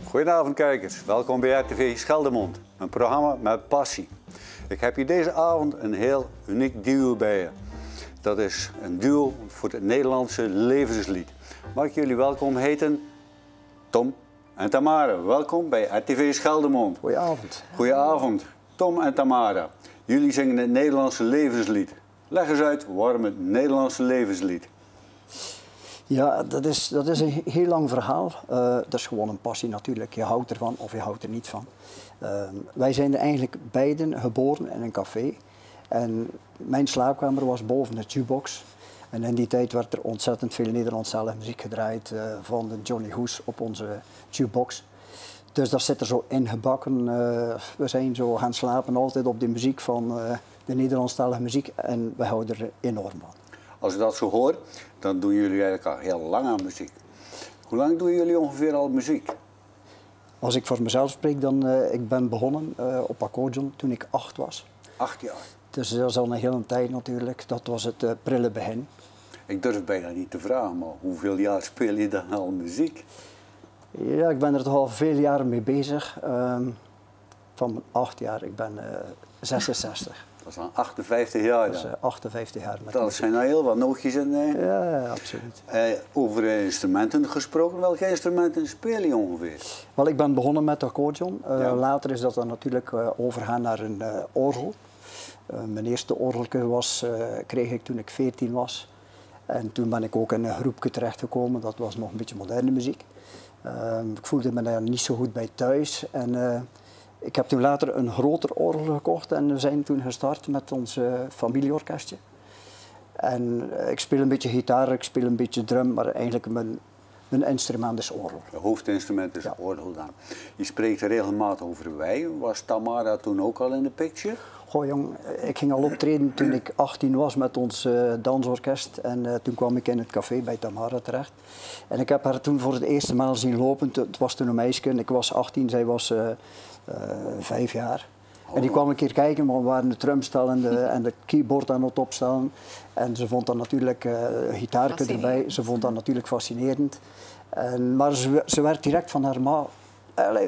Goedenavond kijkers, welkom bij RTV Scheldemond, een programma met passie. Ik heb hier deze avond een heel uniek duo bij je. Dat is een duo voor het Nederlandse levenslied. Mag ik jullie welkom heten? Tom en Tamara, welkom bij RTV Scheldemond. Goedenavond. Goedenavond, Tom en Tamara. Jullie zingen het Nederlandse levenslied. Leg eens uit waarom het Nederlandse levenslied. Ja, dat is een heel lang verhaal. Dat is gewoon een passie natuurlijk. Je houdt ervan of je houdt er niet van. Wij zijn er eigenlijk beiden geboren in een café. En mijn slaapkamer was boven de jukebox. En in die tijd werd er ontzettend veel Nederlandstalige muziek gedraaid van de Johnny Hoes op onze jukebox. Dus dat zit er zo ingebakken. We zijn zo gaan slapen altijd op de muziek van de Nederlandstalige muziek. En we houden er enorm van. Als ik dat zo hoor, dan doen jullie eigenlijk al heel lang aan muziek. Hoe lang doen jullie ongeveer al muziek? Als ik voor mezelf spreek, dan ik ben begonnen op accordeon toen ik 8 was. 8 jaar. Dus dat is al een hele tijd natuurlijk. Dat was het prille begin. Ik durf bijna niet te vragen, maar hoeveel jaar speel je dan al muziek? Ja, ik ben er toch al veel jaren mee bezig. Van mijn 8 jaar, ik ben 66. Dat is dan 58 jaar. Dat is 58 jaar. Met dat zijn nou heel wat nootjes in. Ja, absoluut. Over instrumenten gesproken, welke instrumenten speel je ongeveer? Wel, ik ben begonnen met accordeon. Later is dat dan natuurlijk overgaan naar een orgel. Mijn eerste orgelke kreeg ik toen ik 14 was. En toen ben ik ook in een groepje terechtgekomen. Dat was nog een beetje moderne muziek. Ik voelde me daar niet zo goed bij thuis. En ik heb toen later een groter orgel gekocht en we zijn toen gestart met ons familieorkestje. En ik speel een beetje gitaar, ik speel een beetje drum, maar eigenlijk mijn instrument is orgel. Het hoofdinstrument is orgel dan. Je spreekt er regelmatig over wij. Was Tamara toen ook al in de picture? Goh jong, ik ging al optreden toen ik 18 was met ons dansorkest. En toen kwam ik in het café bij Tamara terecht. En ik heb haar toen voor het eerste maal zien lopen. Het was toen een meisje, ik was 18, zij was 5 jaar. En die kwam een keer kijken, maar we waren de drumstel en de keyboard aan het opstellen. En ze vond dat natuurlijk gitaarke erbij, ze vond dat natuurlijk fascinerend. Maar ze werd direct van haar ma,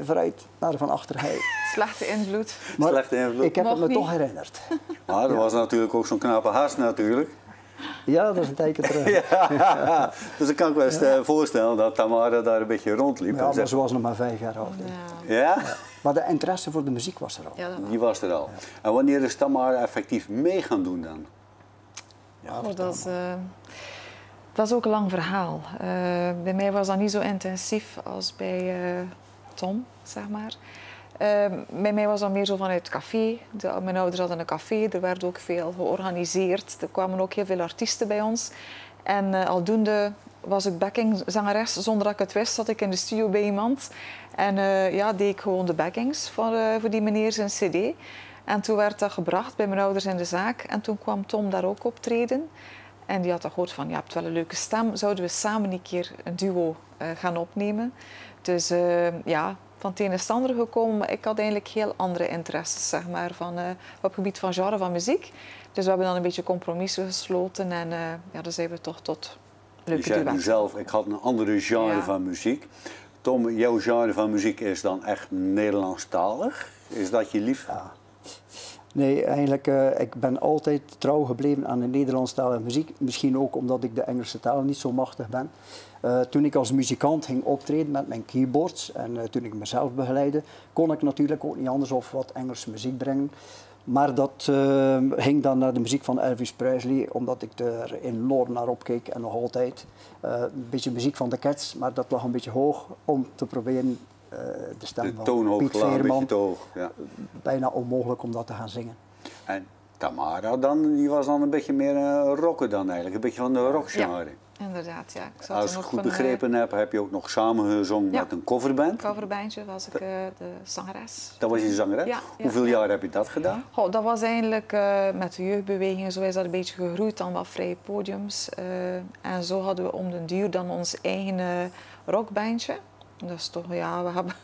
vooruit naar van achter. Slechte invloed. Maar slechte invloed. Ik heb het me toch herinnerd. Maar er was natuurlijk ook zo'n knappe haast natuurlijk. Ja, dat is een tijdje terug. Ja, dus ik kan ik wel eens voorstellen dat Tamara daar een beetje rondliep. Ja, maar ze was nog maar 5 jaar oud. Ja? Maar de interesse voor de muziek was er al. Ja, die was er al. Ja. En wanneer is Tamara effectief mee gaan doen dan? Ja, dat is ook een lang verhaal. Bij mij was dat niet zo intensief als bij Tom, zeg maar. Bij mij was dat meer zo vanuit het café. Mijn ouders hadden een café, er werd ook veel georganiseerd. Er kwamen ook heel veel artiesten bij ons. En aldoende was ik backingzangeres. Zonder dat ik het wist, zat ik in de studio bij iemand. En deed ik gewoon de backings voor die meneer zijn cd. En toen werd dat gebracht bij mijn ouders in de zaak. En toen kwam Tom daar ook optreden. En die had dan gehoord van, je hebt wel een leuke stem. Zouden we samen een keer een duo gaan opnemen? Dus van het een is het andere gekomen. Maar ik had eigenlijk heel andere interesses, zeg maar, op het gebied van genre van muziek. Dus we hebben dan een beetje compromissen gesloten. En dan zijn we toch tot leuke duetten. Je zei nu zelf, ik had een andere genre van muziek. Tom, jouw genre van muziek is dan echt Nederlandstalig? Is dat je lief? Ja. Nee, eigenlijk, ik ben altijd trouw gebleven aan de Nederlandstalige muziek. Misschien ook omdat ik de Engelse taal niet zo machtig ben. Toen ik als muzikant ging optreden met mijn keyboards en toen ik mezelf begeleidde, kon ik natuurlijk ook niet anders of wat Engelse muziek brengen. Maar dat ging dan naar de muziek van Elvis Presley, omdat ik er enorm naar opkeek en nog altijd. Een beetje muziek van de Cats, maar dat lag een beetje hoog om te proberen de stem van Piet Veerman. Ja. Bijna onmogelijk om dat te gaan zingen. En Tamara dan, die was dan een beetje meer rocker dan eigenlijk, een beetje van de rockgenre. Ja, inderdaad, ja. Als ik het goed begrepen heb je ook nog samengezongen met een coverband. Een coverbandje was ik de zangeres. Dat was je zangeres? Ja, hoeveel jaar heb je dat gedaan? Dat was eigenlijk met de jeugdbeweging, zo is dat een beetje gegroeid, dan wat vrije podiums. En zo hadden we om den duur dan ons eigen rockbandje. Dus toch, ja, we hebben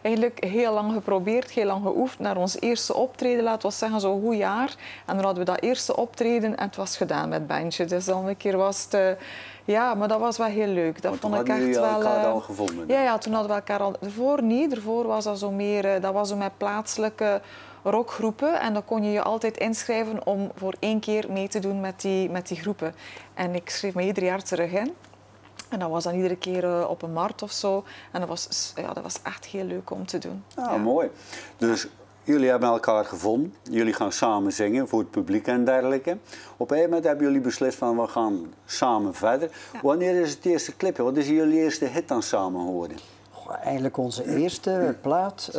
eigenlijk heel lang geprobeerd, heel lang geoefend naar ons eerste optreden, laten we zeggen, zo'n goed jaar. En dan hadden we dat eerste optreden en het was gedaan met het bandje. Dus dan een keer was het... ja, maar dat was wel heel leuk. Dat vond ik echt wel... Hadden jullie elkaar al gevonden? Ja, toen hadden we elkaar al... Ervoor niet. Ervoor was dat zo meer... dat was zo met plaatselijke rockgroepen. En dan kon je je altijd inschrijven om voor 1 keer mee te doen met die groepen. En ik schreef me ieder jaar terug in. En dat was dan iedere keer op een markt of zo. En dat was echt heel leuk om te doen. Ah, ja. Mooi. Dus jullie hebben elkaar gevonden. Jullie gaan samen zingen voor het publiek en dergelijke. Op een gegeven moment hebben jullie beslist van we gaan samen verder. Ja. Wanneer is het eerste clipje? Wat is jullie eerste hit dan samen geworden? Eigenlijk onze eerste plaat.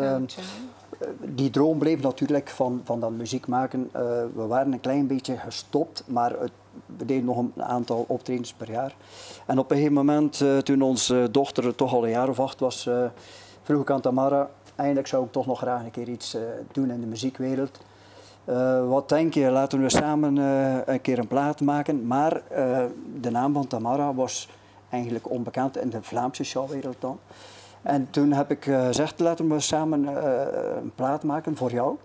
Die droom bleef natuurlijk van dat muziek maken. We waren een klein beetje gestopt, maar we deden nog een aantal optredens per jaar. En op een gegeven moment, toen onze dochter toch al een jaar of 8 was, vroeg ik aan Tamara, eigenlijk zou ik toch nog graag een keer iets doen in de muziekwereld. Wat denk je, laten we samen een keer een plaat maken. Maar de naam van Tamara was eigenlijk onbekend in de Vlaamse showwereld dan. En toen heb ik gezegd, laten we samen een plaat maken voor jou.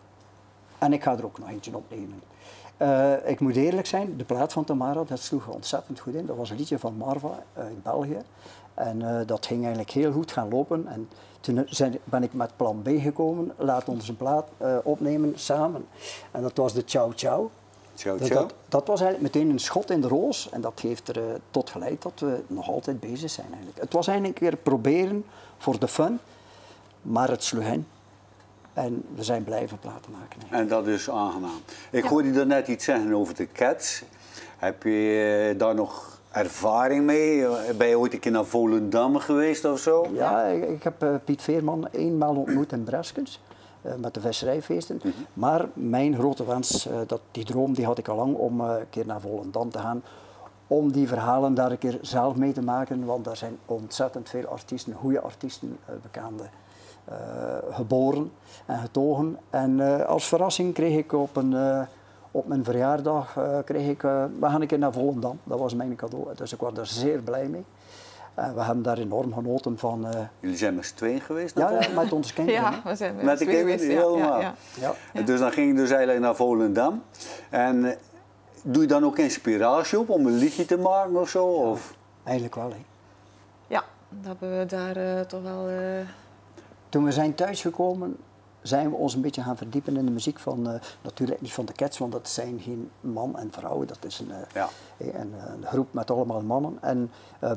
En ik ga er ook nog eentje opnemen. Ik moet eerlijk zijn, de plaat van Tamara, dat sloeg ontzettend goed in. Dat was een liedje van Marva uit België. En dat ging eigenlijk heel goed gaan lopen. En toen ben ik met plan B gekomen, laat ons een plaat opnemen samen. En dat was de Ciao Ciao. Ciao, dus ciao. dat was eigenlijk meteen een schot in de roos. En dat heeft er tot geleid dat we nog altijd bezig zijn eigenlijk. Het was eigenlijk weer proberen voor de fun, maar het sloeg in. En we zijn blijven platen maken. Eigenlijk. En dat is aangenaam. Ik hoorde je net iets zeggen over de Cats. Heb je daar nog ervaring mee? Ben je ooit een keer naar Volendam geweest of zo? Ja, ik heb Piet Veerman eenmaal ontmoet in Breskens. Met de visserijfeesten. Maar mijn grote wens, die droom die had ik al lang om een keer naar Volendam te gaan. Om die verhalen daar een keer zelf mee te maken. Want daar zijn ontzettend veel artiesten, goede artiesten, bekende, geboren en getogen. En als verrassing kreeg ik op mijn verjaardag, we gaan een keer naar Volendam. Dat was mijn cadeau. Dus ik was daar zeer blij mee. We hebben daar enorm genoten van. Jullie zijn met z'n tweeën geweest? Ja, met onze kinderen. Ja, we zijn met de kinderen helemaal. Ja. Dus dan ging je dus eigenlijk naar Volendam. En doe je dan ook inspiratie op om een liedje te maken of zo? Ja, of? eigenlijk wel. Hè. Ja, dat hebben we daar toch wel... Toen we zijn thuisgekomen, zijn we ons een beetje gaan verdiepen in de muziek van, natuurlijk niet van de Cats, want dat zijn geen man en vrouw, dat is een groep met allemaal mannen. En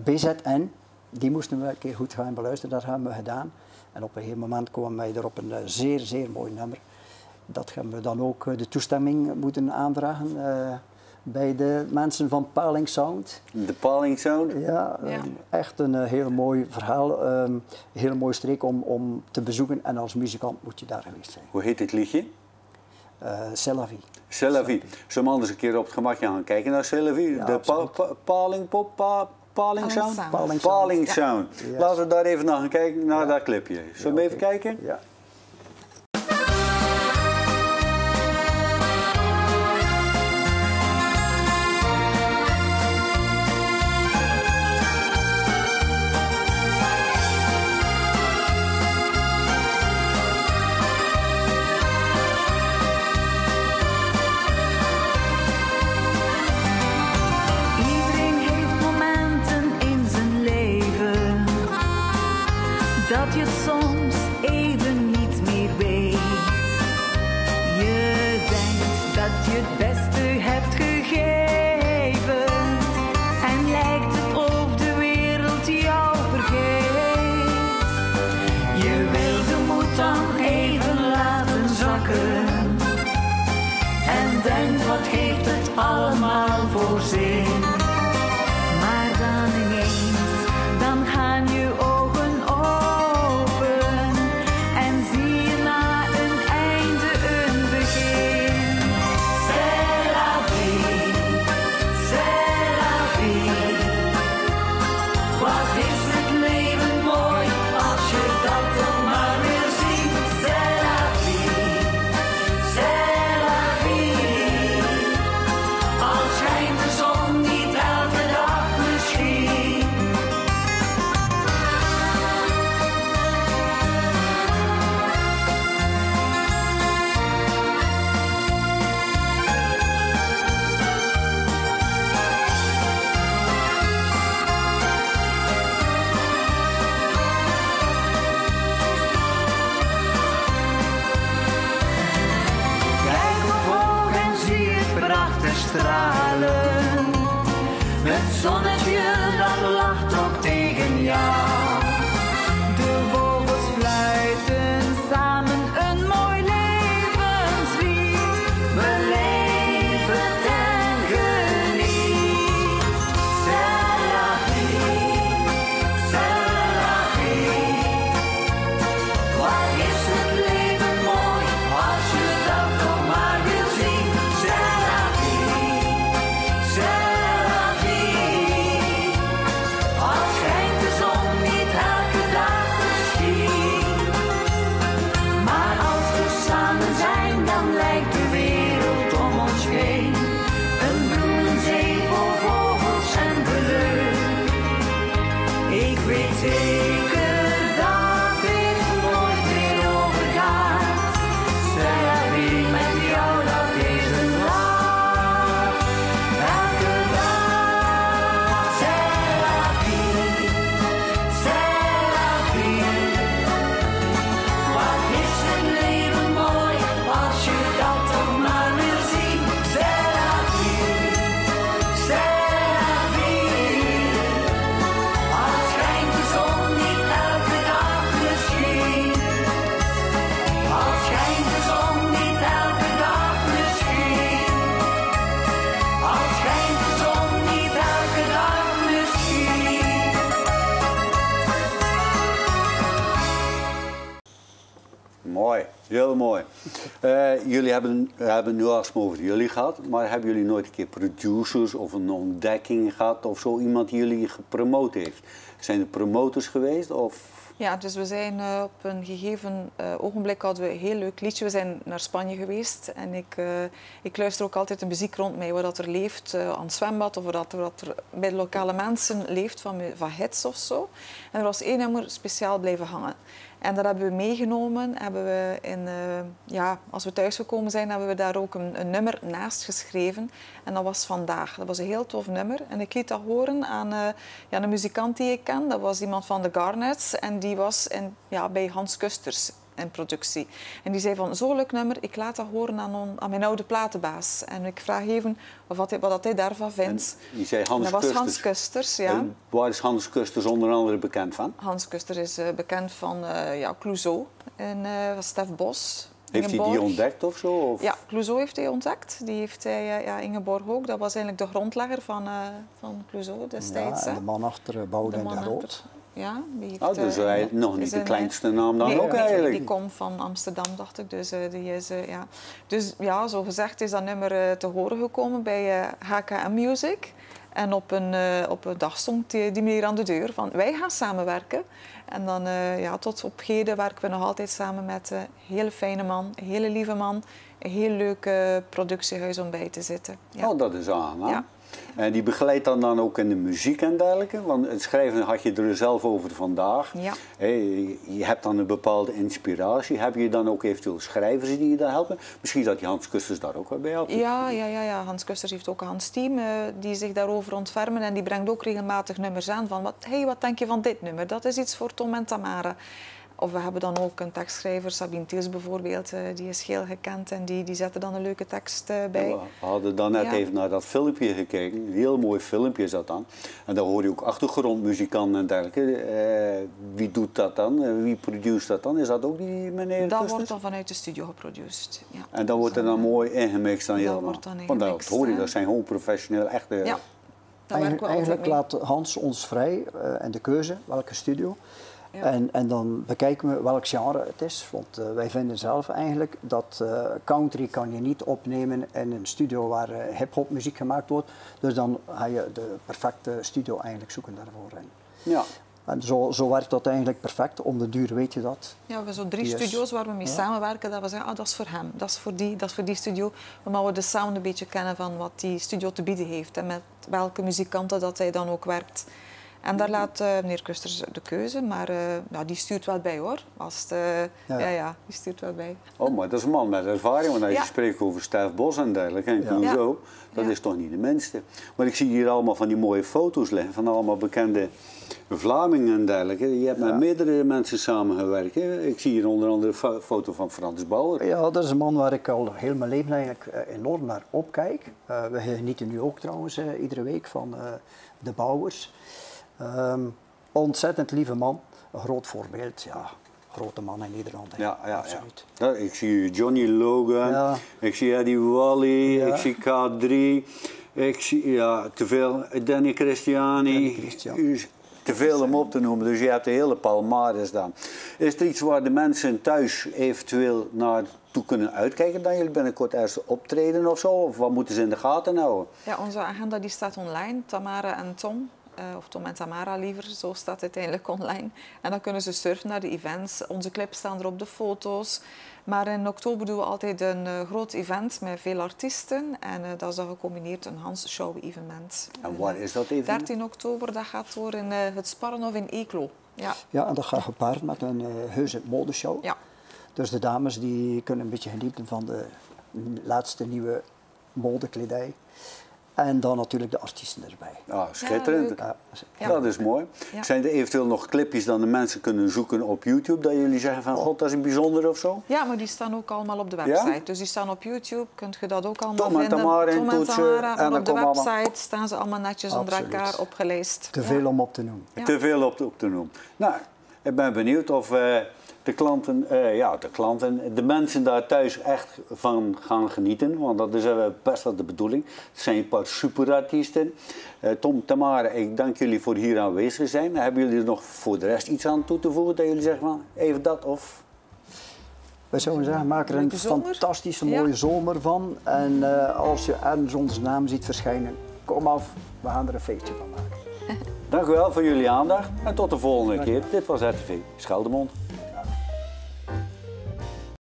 BZN, die moesten we een keer goed gaan beluisteren, dat hebben we gedaan. En op een gegeven moment kwamen wij er op een zeer, zeer mooi nummer. Dat hebben we dan ook de toestemming moeten aanvragen bij de mensen van Paling Sound. De Paling Sound? Ja, echt een heel mooi verhaal, een heel mooie streek om te bezoeken en als muzikant moet je daar geweest zijn. Hoe heet dit liedje? C'est la vie. C'est la vie. Zullen we anders een keer op het gemakje gaan kijken naar C'est la vie? Ja, de Paling Sound? Paling Sound. Yes. Laten we daar even naar gaan kijken, naar dat clipje. Zullen we even kijken? Ja. Dat je het soms even niet meer weet. Je denkt dat je het beste hebt gegeven en lijkt het of de wereld jou vergeet. Je wil de moed dan even laten zakken en denkt wat heeft het allemaal voor zin. Maar dan ineens, dan gaan je ogen zie je na een einde een begin. C'est zonnetje dat lacht ook tegen jou. De vogels fluiten samen een mooi levenslied. Beleef het en geniet. C'est la vie, c'est la vie. Wat is het leven mooi als je dat nog maar wil zien. C'est la vie, c'est la vie. Al schijnt de zon niet elke dag misschien. Maar als we samen zijn, dan lijkt de wereld om ons heen. Een bloemenzee vol vogels en geluk. Ik weet zeker dat dit nooit meer overgaat. C'est la vie met jou, dat is een lach. Elke dag, c'est la vie, c'est la vie. Wat is het leven mooi, als je dat toch maar wil zien. C'est la vie, c'est la vie. Al schijnt de zon niet elke dag misschien. Al schijnt de zon niet elke dag misschien. Al schijnt de zon niet elke dag misschien. Mooi, heel mooi. Jullie hebben het nu al eens over jullie gehad, maar hebben jullie nooit een keer producers of een ontdekking gehad of zo, iemand die jullie gepromoot heeft? Zijn er promotors geweest of... Ja, dus we zijn op een gegeven ogenblik hadden we een heel leuk liedje. We zijn naar Spanje geweest en ik luister ook altijd de muziek rond mij, wat dat er leeft aan het zwembad of wat er bij de lokale mensen leeft van hits of zo. En er was één nummer speciaal blijven hangen. En dat hebben we meegenomen, hebben we als we thuisgekomen zijn, hebben we daar ook een nummer naast geschreven. En dat was Vandaag. Dat was een heel tof nummer. En ik liet dat horen aan een muzikant die ik ken. Dat was iemand van de Garnets en die was bij Hans Kusters in productie. En die zei van, zo'n leuk nummer, ik laat dat horen aan mijn oude platenbaas. En ik vraag even wat hij daarvan vindt. En die zei Hans dat was Kusters. Hans Kusters, ja. En waar is Hans Kusters onder andere bekend van? Hans Kusters is bekend van Clouseau en Stef Bos. Heeft hij die ontdekt of zo? Of? Ja, Clouseau heeft hij ontdekt. Die heeft hij, Ingeborg ook. Dat was eigenlijk de grondlegger van Clouseau destijds. Ja, en de man achter Boudewijn de Groot. Ja, die heeft, dus hij nog niet de kleinste naam dan ook eigenlijk. Die komt van Amsterdam, dacht ik. Dus die is, Dus ja, zo gezegd is dat nummer te horen gekomen bij HKM Music. En op een dag stond die meneer aan de deur van, wij gaan samenwerken. En dan tot op heden werken we nog altijd samen met een hele fijne man, een hele lieve man. Een heel leuk productiehuis om bij te zitten. Ja. Oh, dat is aangenaam. Ja. En die begeleidt dan ook in de muziek en dergelijke? Want het schrijven had je er zelf over vandaag. Ja. Je hebt dan een bepaalde inspiratie. Heb je dan ook eventueel schrijvers die je daar helpen? Misschien dat die Hans Kusters daar ook wel bij helpt? Ja. Hans Kusters heeft ook een Hans team die zich daarover ontfermen. En die brengt ook regelmatig nummers aan van, wat denk je van dit nummer? Dat is iets voor Tom en Tamara. Of we hebben dan ook een tekstschrijver, Sabine Thiels bijvoorbeeld, die is heel gekend en die zette dan een leuke tekst bij. Ja, we hadden dan net even naar dat filmpje gekeken, een heel mooi filmpje is dat dan. En daar hoor je ook achtergrondmuzikanten en dergelijke. Wie doet dat dan? Wie produceert dat dan? Is dat ook die meneer? Dat wordt dan vanuit de studio geproduceerd. Ja. En dan wordt er dan mooi ingemixt dan helemaal. Wordt dan Want dat hoor je, dat zijn gewoon professioneel echte... Ja. Eigenlijk laat Hans ons vrij en de keuze, welke studio. Ja. En dan bekijken we welk genre het is. Want wij vinden zelf eigenlijk dat country kan je niet opnemen in een studio waar hip-hop muziek gemaakt wordt. Dus dan ga je de perfecte studio eigenlijk zoeken daarvoor. Ja. En zo werkt dat eigenlijk perfect. Om de duur weet je dat. Ja, we hebben zo 3 studio's waar we mee samenwerken. Dat we zeggen, dat is voor hem, dat is voor die studio. Omdat we de sound een beetje kennen van wat die studio te bieden heeft. En met welke muzikanten dat hij dan ook werkt. En daar laat meneer Kusters de keuze, maar ja, die stuurt wel bij hoor. Als het, die stuurt wel bij. Oh, maar dat is een man met ervaring, want als je spreekt over Stef Bos en dergelijke, en Clouseau, dat is toch niet de minste. Maar ik zie hier allemaal van die mooie foto's liggen, van allemaal bekende Vlamingen en dergelijke. Je hebt met meerdere mensen samengewerkt. Hè? Ik zie hier onder andere een foto van Frans Bauer. Ja, dat is een man waar ik al heel mijn leven eigenlijk enorm naar opkijk. We genieten nu ook trouwens iedere week van de Bauers. Ontzettend lieve man, een groot voorbeeld, ja, grote man in Nederland. Ja, absoluut. Ja, ik zie Johnny Logan, ik zie Eddie Wally, ik zie K3, ik zie te veel Danny Christiani. Te veel om op te noemen, dus je hebt de hele palmares dan. Is er iets waar de mensen thuis eventueel naartoe kunnen uitkijken dan jullie binnenkort ergens optreden of zo? Of wat moeten ze in de gaten houden? Ja, onze agenda die staat online, Tamara en Tom. Of Tom en Tamara liever, zo staat het uiteindelijk online. En dan kunnen ze surfen naar de events. Onze clips staan erop, de foto's. Maar in oktober doen we altijd een groot event met veel artiesten. En dat is dan gecombineerd een Hans Schouw-evenement. En waar is dat evenement? 13 oktober, dat gaat door in het Sparrenhof in Eeklo. Ja, en dat gaat gepaard met een heuse modeshow. Ja. Dus de dames die kunnen een beetje genieten van de laatste nieuwe modekledij. En dan natuurlijk de artiesten erbij. Ah, schitterend. Ja, dat is mooi. Ja. Zijn er eventueel nog clipjes dan de mensen kunnen zoeken op YouTube? Dat jullie zeggen van, god, dat is een bijzonder of zo? Ja, maar die staan ook allemaal op de website. Ja? Dus die staan op YouTube, kunt je dat ook allemaal vinden. Tom en Tamara en op de website staan ze allemaal netjes onder elkaar opgelijst. Te veel om op te noemen. Ja. Te veel op te noemen. Nou, ik ben benieuwd of de mensen daar thuis echt van gaan genieten, want dat is best wel de bedoeling. Het zijn een paar superartiesten. Tom, Tamara, ik dank jullie voor hier aanwezig te zijn. Hebben jullie er nog voor de rest iets aan toe te voegen, dat jullie zeggen van even dat of? Wij zouden zeggen, maak er een fantastische mooie zomer van. En als je ergens onze naam ziet verschijnen, kom af, we gaan er een feestje van maken. Dank u wel voor jullie aandacht en tot de volgende keer. Dit was RTV Scheldemond.